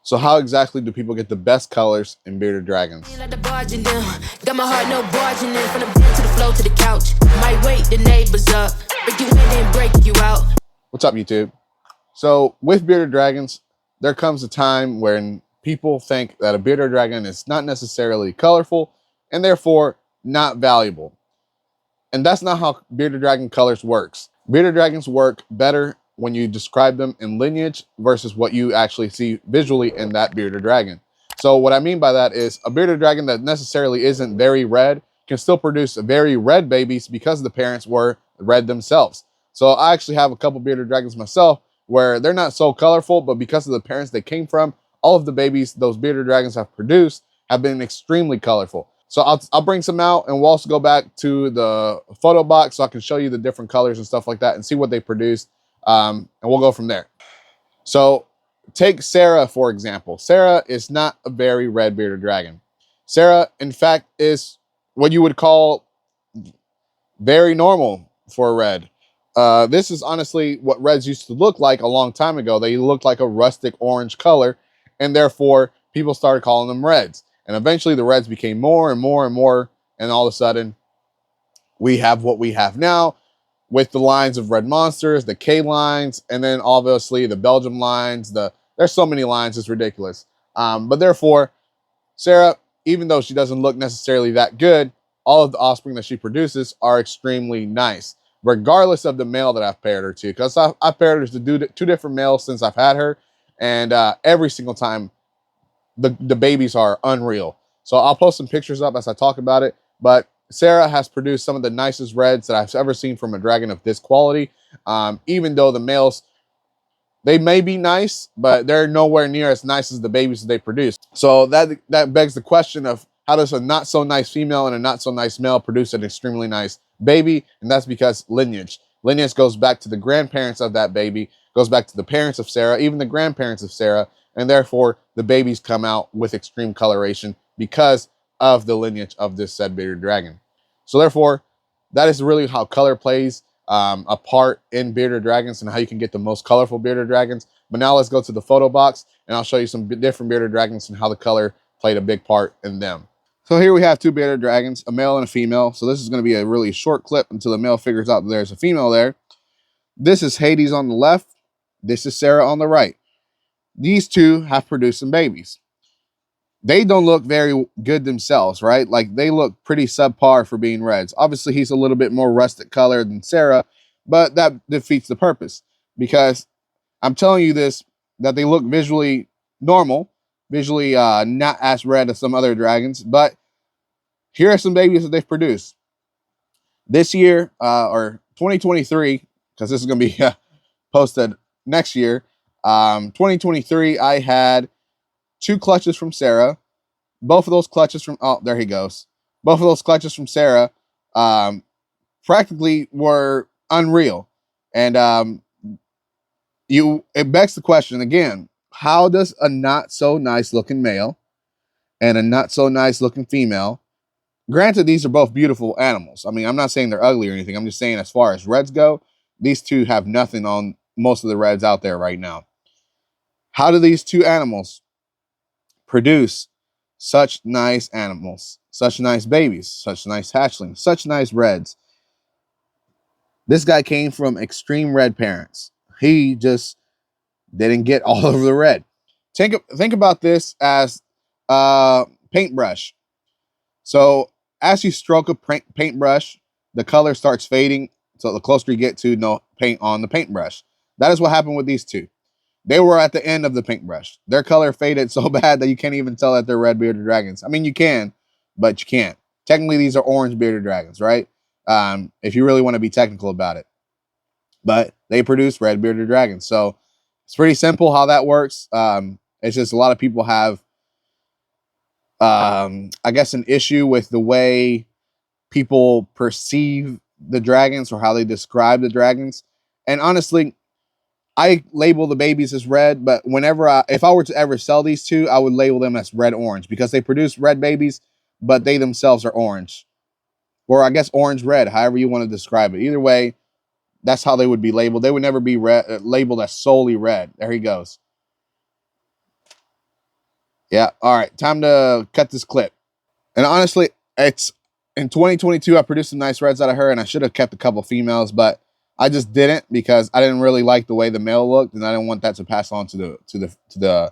So how exactly do people get the best colors in bearded dragons? Got my heart no barging in from the bed to the floor to the couch. Might wake the neighbors up, break you in and break you out. What's up, YouTube? So with bearded dragons, there comes a time when people think that a bearded dragon is not necessarily colorful and therefore not valuable. And that's not how bearded dragon colors works. Bearded dragons work better when you describe them in lineage versus what you actually see visually in that bearded dragon. So what I mean by that is a bearded dragon that necessarily isn't very red can still produce very red babies because the parents were red themselves. So I actually have a couple bearded dragons myself where they're not so colorful, but because of the parents they came from, all of the babies those bearded dragons have produced have been extremely colorful. So I'll bring some out, and we'll also go back to the photo box so I can show you the different colors and stuff like that and see what they produce. And we'll go from there. So take Sarah, for example. Sarah is not a very red bearded dragon. Sarah, in fact, is what you would call very normal for a red. This is honestly what reds used to look like a long time ago. They looked like a rustic orange color, and therefore people started calling them reds. And eventually the reds became more and more and more, and all of a sudden we have what we have now with the lines of red monsters, the K lines, and then obviously the Belgium lines. There's so many lines, it's ridiculous. But therefore, Sarah, even though she doesn't look necessarily that good, all of the offspring that she produces are extremely nice, regardless of the male that I've paired her to. Because I've paired her to two different males since I've had her, and every single time the babies are unreal. So I'll post some pictures up as I talk about it. But Sarah has produced some of the nicest reds that I've ever seen from a dragon of this quality. Even though the males, they may be nice, but they're nowhere near as nice as the babies that they produce. So that begs the question of how does a not so nice female and a not so nice male produce an extremely nice baby? And that's because lineage. Lineage goes back to the grandparents of that baby, goes back to the parents of Sarah, even the grandparents of Sarah, and therefore the babies come out with extreme coloration because of the lineage of this said bearded dragon. So therefore, that is really how color plays a part in bearded dragons and how you can get the most colorful bearded dragons. But now let's go to the photo box and I'll show you some different bearded dragons and how the color played a big part in them. So here we have two bearded dragons, a male and a female. So this is going to be a really short clip until the male figures out that there's a female there. This is Hades on the left. This is Sarah on the right. These two have produced some babies. They don't look very good themselves, right? Like they look pretty subpar for being reds. Obviously, he's a little bit more rustic color than Sarah, but that defeats the purpose because I'm telling you this, that they look visually normal, visually not as red as some other dragons, but here are some babies that they've produced. This year, or 2023, because this is going to be posted next year, 2023, I had 2 clutches from Sarah. Both of those clutches from, oh, there he goes. Both of those clutches from Sarah practically were unreal. And it begs the question again, how does a not so nice looking male and a not so nice looking female, granted, these are both beautiful animals. I mean, I'm not saying they're ugly or anything. I'm just saying as far as reds go, these two have nothing on most of the reds out there right now. How do these two animals produce such nice animals, such nice babies, such nice hatchlings, such nice reds? This guy came from extreme red parents. He just didn't get all over the red. Think about this as a paintbrush. So as you stroke a paintbrush, the color starts fading. So the closer you get to no paint on the paintbrush. That is what happened with these two. They were at the end of the paintbrush. Their color faded so bad that you can't even tell that they're red bearded dragons. I mean, you can, but you can't. Technically, these are orange bearded dragons, right? If you really want to be technical about it. But they produce red bearded dragons. So it's pretty simple how that works. It's just a lot of people have, I guess, an issue with the way people perceive the dragons or how they describe the dragons. And honestly, I label the babies as red, but if I were to ever sell these two, I would label them as red-orange because they produce red babies, but they themselves are orange. Or I guess orange-red, however you want to describe it. Either way, that's how they would be labeled. They would never be labeled as solely red. There he goes. Yeah. All right. Time to cut this clip. And honestly, it's in 2022. I produced some nice reds out of her, and I should have kept a couple females, but I just didn't because I didn't really like the way the male looked, and I didn't want that to pass on to the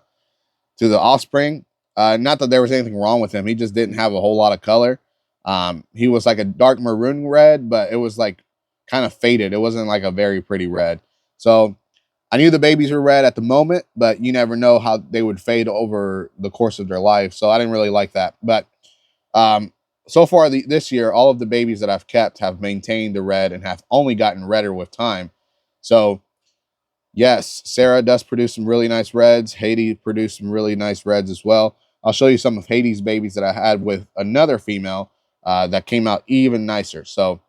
offspring. Not that there was anything wrong with him; he just didn't have a whole lot of color. He was like a dark maroon red, but it was like kind of faded. It wasn't like a very pretty red. So I knew the babies were red at the moment, but you never know how they would fade over the course of their life. So I didn't really like that. But um, so far this year, all of the babies that I've kept have maintained the red and have only gotten redder with time. So yes, Sarah does produce some really nice reds. Haiti produced some really nice reds as well. I'll show you some of Haiti's babies that I had with another female that came out even nicer. So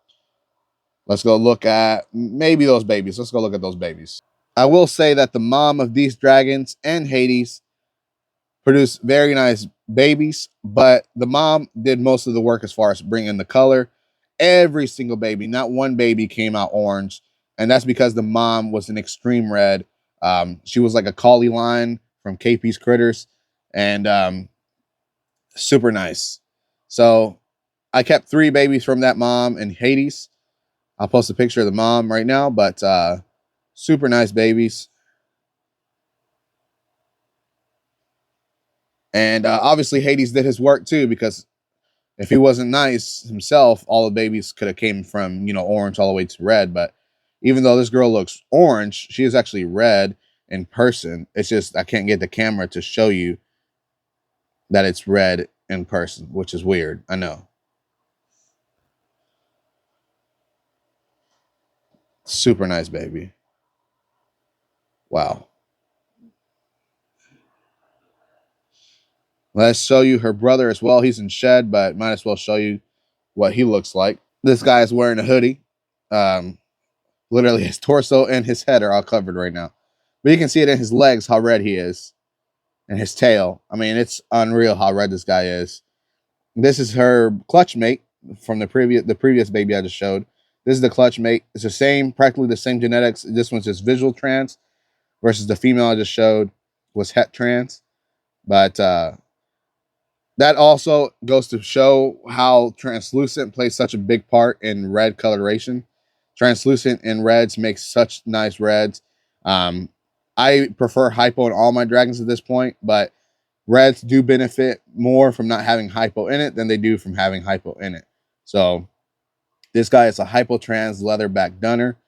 let's go look at maybe those babies. Let's go look at those babies. I will say that the mom of these dragons and Hades produced very nice babies, but the mom did most of the work as far as bringing the color. Every single baby, not one baby came out orange, and that's because the mom was an extreme red. She was like a collie line from KP's Critters, and super nice. So I kept 3 babies from that mom in Hades. I'll post a picture of the mom right now, but super nice babies. And obviously Hades did his work too, because if he wasn't nice himself, all the babies could have came from, orange all the way to red. But even though this girl looks orange, she is actually red in person. It's just I can't get the camera to show you that it's red in person, which is weird. I know. Super nice baby. Wow. Let's show you her brother as well. He's in shed, but might as well show you what he looks like. This guy is wearing a hoodie. Um, Literally, his torso and his head are all covered right now. But you can see it in his legs how red he is, and his tail. I mean, it's unreal how red this guy is. This is her clutch mate from the previous baby I just showed. This is the clutch mate. It's the same, practically the same genetics. This one's just visual trans versus the female I just showed was het trans. But that also goes to show how translucent plays such a big part in red coloration. Translucent in reds makes such nice reds. I prefer hypo in all my dragons at this point, but reds do benefit more from not having hypo in it than they do from having hypo in it. So this guy is a hypo trans leatherback dunner,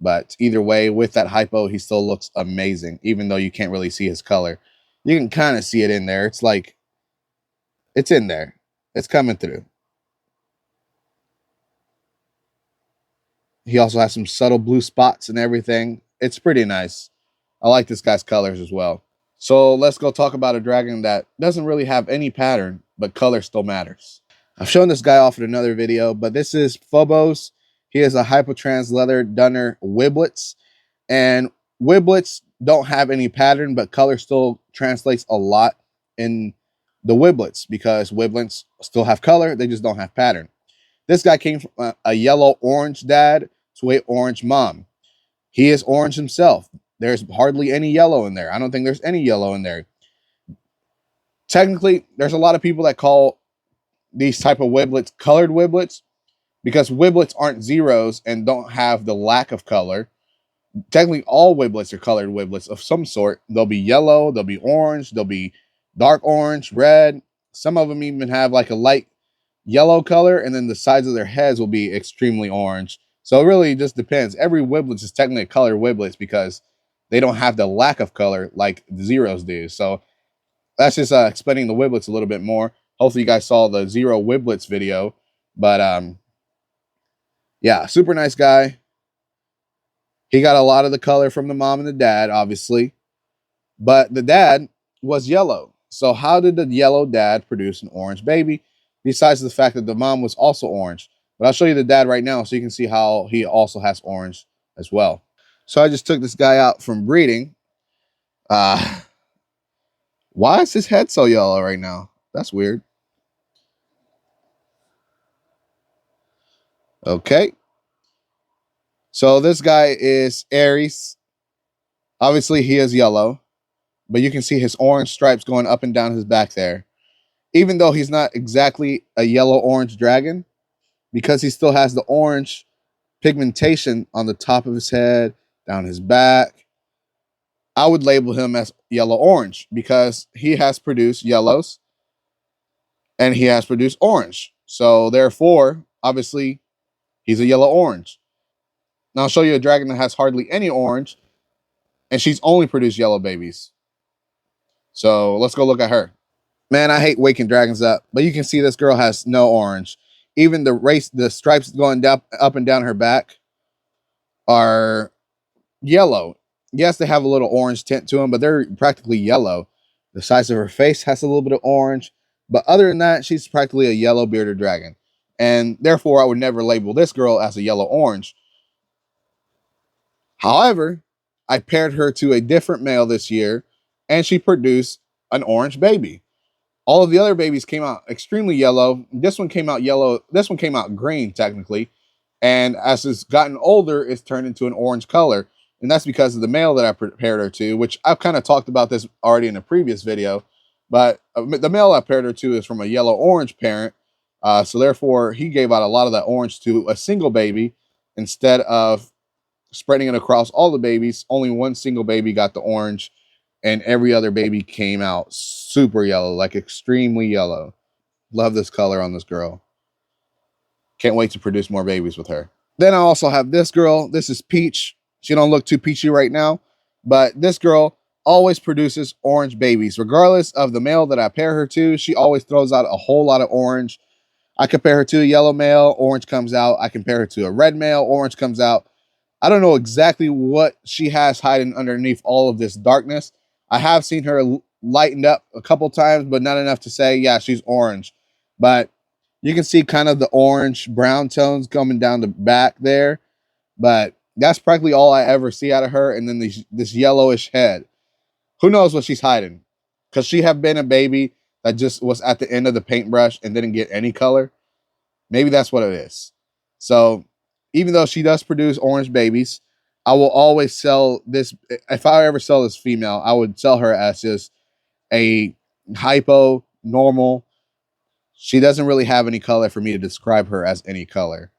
but either way, with that hypo, he still looks amazing, even though you can't really see his color. You can kind of see it in there. It's like, it's in there. It's coming through. He also has some subtle blue spots and everything. It's pretty nice. I like this guy's colors as well. So let's go talk about a dragon that doesn't really have any pattern, but color still matters. I've shown this guy off in another video, but this is Phobos. He is a hypotrans leather dunner Wiblets. And Wiblets don't have any pattern, but color still translates a lot in the Wiblets because Wiblets still have color, they just don't have pattern. This guy came from a yellow-orange dad to a orange mom. He is orange himself. There's hardly any yellow in there. I don't think there's any yellow in there. Technically, there's a lot of people that call these type of Wiblets colored Wiblets because Wiblets aren't zeros and don't have the lack of color. Technically, all Wiblets are colored Wiblets of some sort. They'll be yellow, they'll be orange, they'll be dark orange, red. Some of them even have like a light yellow color, and then the sides of their heads will be extremely orange. So it really just depends. Every Wiblet is technically a colored Wiblets because they don't have the lack of color like the zeros do. So that's just explaining the Wiblets a little bit more. Hopefully you guys saw the zero Wiblets video. But yeah, super nice guy. He got a lot of the color from the mom and the dad, obviously. But the dad was yellow. So how did the yellow dad produce an orange baby? Besides the fact that the mom was also orange. But I'll show you the dad right now so you can see how he also has orange as well. So I just took this guy out from breeding. Why is his head so yellow right now? That's weird. Okay. So this guy is Aries. Obviously, he is yellow. but you can see his orange stripes going up and down his back there. Even though he's not exactly a yellow-orange dragon, because he still has the orange pigmentation on the top of his head, down his back, I would label him as yellow-orange because he has produced yellows and he has produced orange. So therefore, obviously, he's a yellow-orange. Now I'll show you a dragon that has hardly any orange, and she's only produced yellow babies. So let's go look at her. Man, I hate waking dragons up, but you can see this girl has no orange. Even the stripes going down, up and down her back are yellow. Yes, they have a little orange tint to them, but they're practically yellow. The size of her face has a little bit of orange, but other than that, she's practically a yellow bearded dragon. And therefore, I would never label this girl as a yellow orange. However, I paired her to a different male this year, and she produced an orange baby. All of the other babies came out extremely yellow. This one came out yellow. This one came out green, technically. And as it's gotten older, it's turned into an orange color. And that's because of the male that I paired her to, which I've kind of talked about this already in a previous video. But the male I paired her to is from a yellow-orange parent. So therefore, he gave out a lot of that orange to a single baby instead of spreading it across all the babies. Only one single baby got the orange, and every other baby came out super yellow, like extremely yellow. Love this color on this girl. Can't wait to produce more babies with her. Then I also have this girl. This is Peach. She don't look too peachy right now, but this girl always produces orange babies. Regardless of the male that I pair her to, she always throws out a whole lot of orange. I compare her to a yellow male, orange comes out. I compare her to a red male, orange comes out. I don't know exactly what she has hiding underneath all of this darkness. I have seen her lightened up a couple times, but not enough to say, yeah, she's orange. But you can see kind of the orange brown tones coming down the back there. But that's practically all I ever see out of her. And then this yellowish head. Who knows what she's hiding? Because she have been a baby that just was at the end of the paintbrush and didn't get any color. Maybe that's what it is. So even though she does produce orange babies, I will always sell this. If I ever sell this female, I would sell her as just a hypo normal. She doesn't really have any color for me to describe her as any color.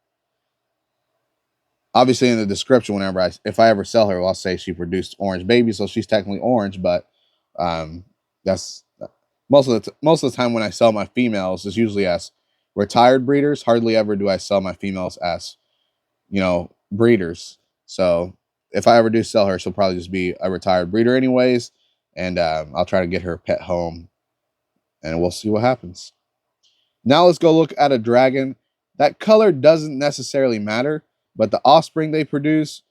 Obviously, in the description, if I ever sell her, I'll say she produced orange babies, so she's technically orange. But that's most of the time when I sell my females is usually as retired breeders. Hardly ever do I sell my females as breeders. So if I ever do sell her, she'll probably just be a retired breeder anyways. And I'll try to get her pet home and we'll see what happens. Now let's go look at a dragon. That color doesn't necessarily matter, but the offspring they produce,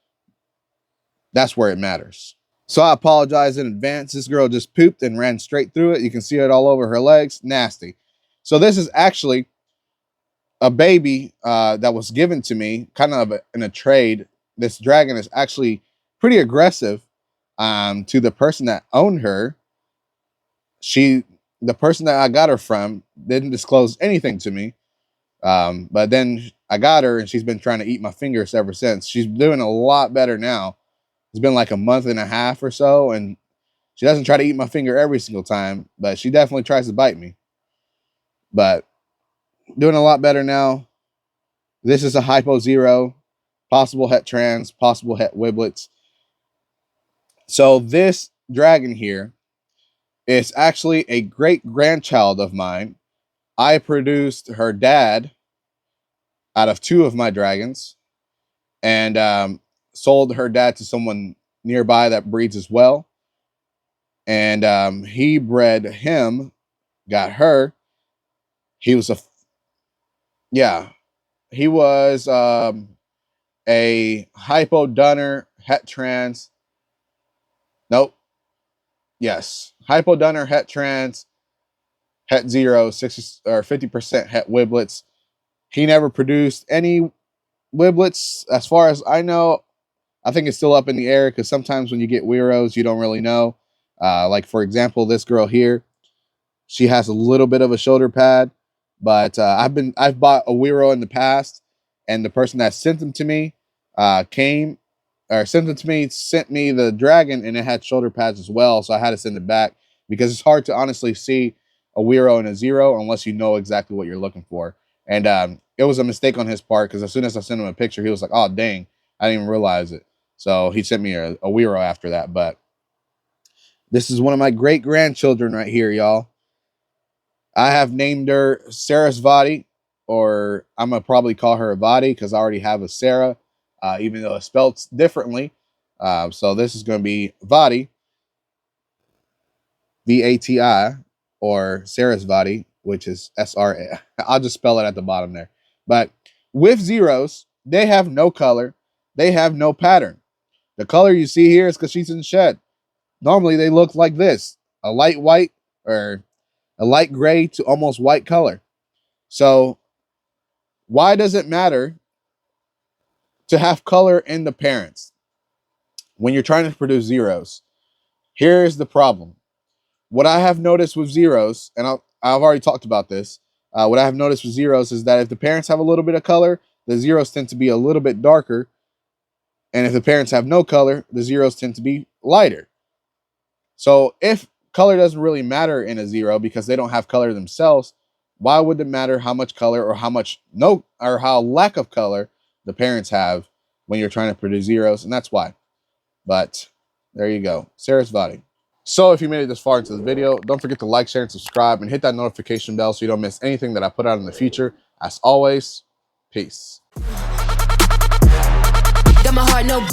that's where it matters. So I apologize in advance. This girl just pooped and ran straight through it. You can see it all over her legs. Nasty. So this is actually a baby that was given to me kind of in a trade. This dragon is actually pretty aggressive to the person that owned her. The person that I got her from didn't disclose anything to me. But then I got her and she's been trying to eat my fingers ever since. She's doing a lot better now. It's been like a month and a half or so, and she doesn't try to eat my finger every single time, but she definitely tries to bite me. But doing a lot better now. This is a hypo zero, possible het trans, possible het wiblets. So this dragon here is actually a great grandchild of mine. I produced her dad out of 2 of my dragons, and sold her dad to someone nearby that breeds as well. And he bred him, got her. He was he was a hypo dunner het trans. Nope. Yes, hypo dunner het trans, het zero, 60 or 50% het wiblets. He never produced any wiblets, as far as I know. I think it's still up in the air because sometimes when you get Weeros, you don't really know. Like, for example, this girl here, she has a little bit of a shoulder pad, but I've bought a Weero in the past, and the person that sent them to me came or sent it to me, sent me the dragon, and it had shoulder pads as well. So I had to send it back because it's hard to honestly see a Weiro and a Zero unless you know exactly what you're looking for. And it was a mistake on his part because as soon as I sent him a picture, he was like, "Oh dang, I didn't even realize it." So he sent me a Weiro after that. But this is one of my great grandchildren right here, y'all. I have named her Sarasvati, or I'm gonna probably call her Vati because I already have a Sarah, even though it's spelled differently. So this is going to be Vati, Vati, or Sarasvati, which is SRA. I'll just spell it at the bottom there. But with zeros, they have no color, they have no pattern. The color you see here is because she's in shed. Normally they look like this, a light white or a light gray to almost white color. So why does it matter to have color in the parents when you're trying to produce zeros? Here's the problem. What I have noticed with zeros, and I've already talked about this, what I have noticed with zeros is that if the parents have a little bit of color, the zeros tend to be a little bit darker. And if the parents have no color, the zeros tend to be lighter. So if color doesn't really matter in a zero because they don't have color themselves, why would it matter how much color or how much no or how lack of color the parents have when you're trying to produce zeros? And that's why. But there you go. Sarasvati. So if you made it this far into the video, don't forget to like, share, and subscribe, and hit that notification bell so you don't miss anything that I put out in the future. As always, peace. Got my heart, no.